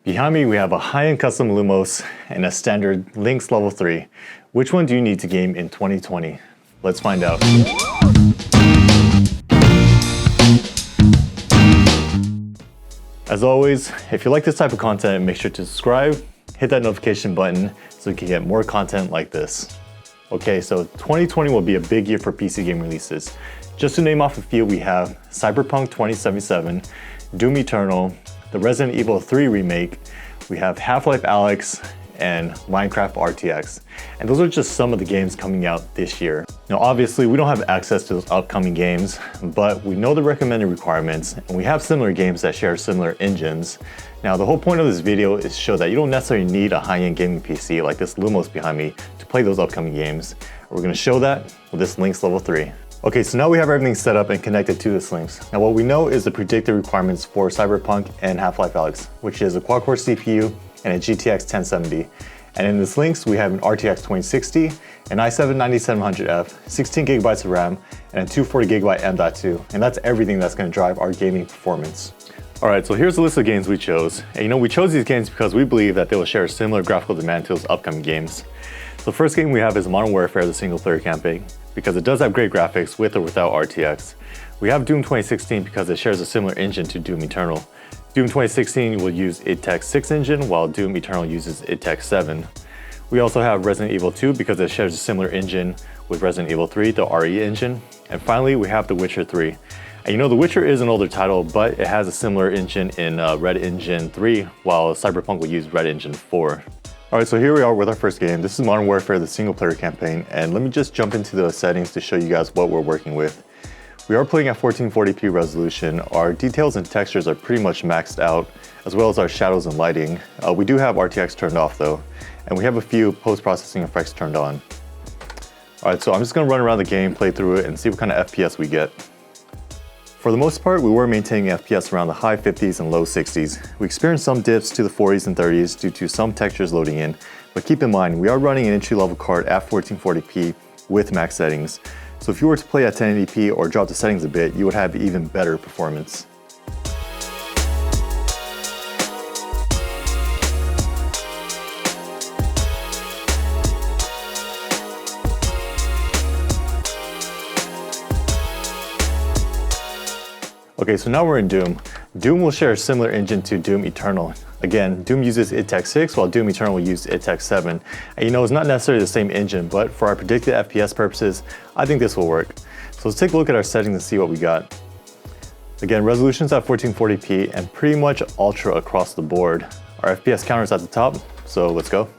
Behind me, we have a high-end custom Lumos and a standard Alyx Level 3. Which one do you need to game in 2020? Let's find out. As always, if you like this type of content, make sure to subscribe, hit that notification button so you can get more content like this. Okay, so 2020 will be a big year for PC game releases. Just to name off a few, we have Cyberpunk 2077, Doom Eternal, the Resident Evil 3 remake, we have Half-Life Alyx, and Minecraft RTX. And those are just some of the games coming out this year. Now obviously we don't have access to those upcoming games, but we know the recommended requirements and we have similar games that share similar engines. Now the whole point of this video is to show that you don't necessarily need a high-end gaming PC like this Lumos behind me to play those upcoming games. We're going to show that with this Alyx Level 3. Okay, so now we have everything set up and connected to this Alyx. Now what we know is the predicted requirements for Cyberpunk and Half-Life Alyx, which is a quad-core CPU and a GTX 1070. And in this Alyx, we have an RTX 2060, an i7-9700F, 16 gigabytes of RAM, and a 240GB M.2. And that's everything that's going to drive our gaming performance. Alright, so here's the list of games we chose. And we chose these games because we believe that they will share a similar graphical demand to those upcoming games. So the first game we have is Modern Warfare, the single player campaign, because it does have great graphics with or without RTX. We have Doom 2016 because it shares a similar engine to Doom Eternal. Doom 2016 will use id Tech 6 engine, while Doom Eternal uses id Tech 7. We also have Resident Evil 2 because it shares a similar engine with Resident Evil 3, the RE engine. And finally, we have The Witcher 3. And The Witcher is an older title, but it has a similar engine in Red Engine 3, while Cyberpunk will use Red Engine 4. Alright, so here we are with our first game. This is Modern Warfare, the single player campaign, and let me just jump into the settings to show you guys what we're working with. We are playing at 1440p resolution. Our details and textures are pretty much maxed out, as well as our shadows and lighting. We do have RTX turned off though, and we have a few post-processing effects turned on. Alright, so I'm just going to run around the game, play through it, and see what kind of FPS we get. For the most part, we were maintaining FPS around the high 50s and low 60s. We experienced some dips to the 40s and 30s due to some textures loading in, but keep in mind, we are running an entry-level card at 1440p with max settings. So if you were to play at 1080p or drop the settings a bit, you would have even better performance. Okay, so now we're in Doom. Doom will share a similar engine to Doom Eternal. Again, Doom uses id Tech 6 while Doom Eternal will use id Tech 7. And it's not necessarily the same engine, but for our predicted FPS purposes, I think this will work. So let's take a look at our settings and see what we got. Again, resolution's at 1440p and pretty much ultra across the board. Our FPS counter is at the top, so let's go.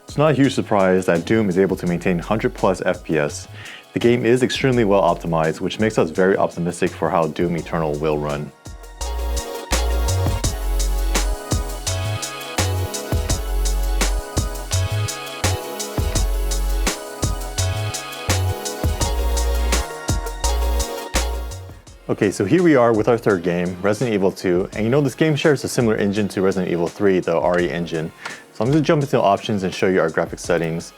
It's not a huge surprise that Doom is able to maintain 100 plus FPS. The game is extremely well optimized, which makes us very optimistic for how Doom Eternal will run. Okay, so here we are with our third game, Resident Evil 2, and this game shares a similar engine to Resident Evil 3, the RE engine. So I'm going to jump into the options and show you our graphics settings.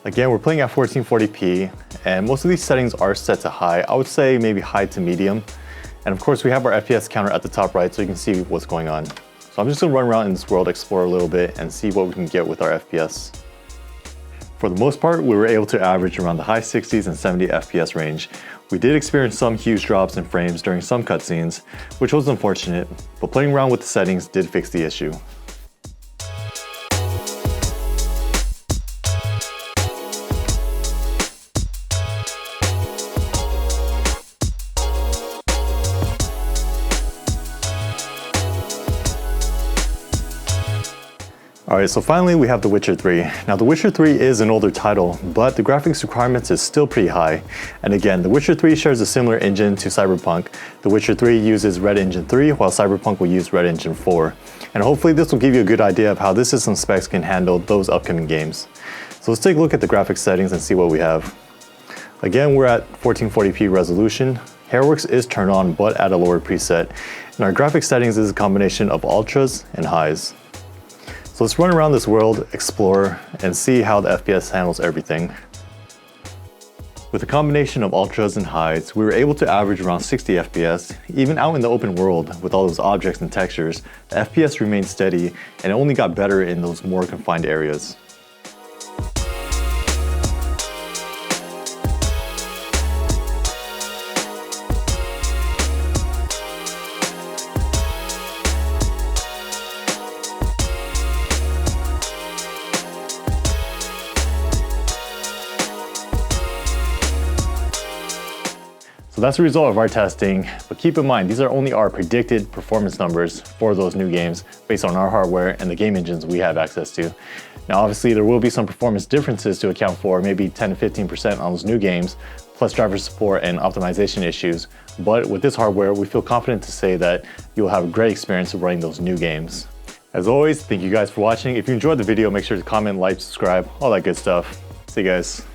Again, we're playing at 1440p, and most of these settings are set to high. I would say maybe high to medium. And of course, we have our FPS counter at the top right, so you can see what's going on. So I'm just gonna run around in this world, explore a little bit, and see what we can get with our FPS. For the most part, we were able to average around the high 60s and 70 FPS range. We did experience some huge drops in frames during some cutscenes, which was unfortunate, but playing around with the settings did fix the issue. Alright, so finally we have The Witcher 3. Now The Witcher 3 is an older title, but the graphics requirements is still pretty high. And again, The Witcher 3 shares a similar engine to Cyberpunk. The Witcher 3 uses Red Engine 3, while Cyberpunk will use Red Engine 4. And hopefully this will give you a good idea of how this system specs can handle those upcoming games. So let's take a look at the graphics settings and see what we have. Again, we're at 1440p resolution. Hairworks is turned on, but at a lower preset. And our graphics settings is a combination of ultras and highs. So let's run around this world, explore, and see how the FPS handles everything. With a combination of ultras and highs, we were able to average around 60 FPS. Even out in the open world with all those objects and textures, the FPS remained steady and it only got better in those more confined areas. So that's the result of our testing, but keep in mind, these are only our predicted performance numbers for those new games based on our hardware and the game engines we have access to. Now obviously there will be some performance differences to account for, maybe 10 to 15% on those new games, plus driver support and optimization issues. But with this hardware, we feel confident to say that you'll have a great experience running those new games. As always, thank you guys for watching. If you enjoyed the video, make sure to comment, like, subscribe, all that good stuff. See you guys.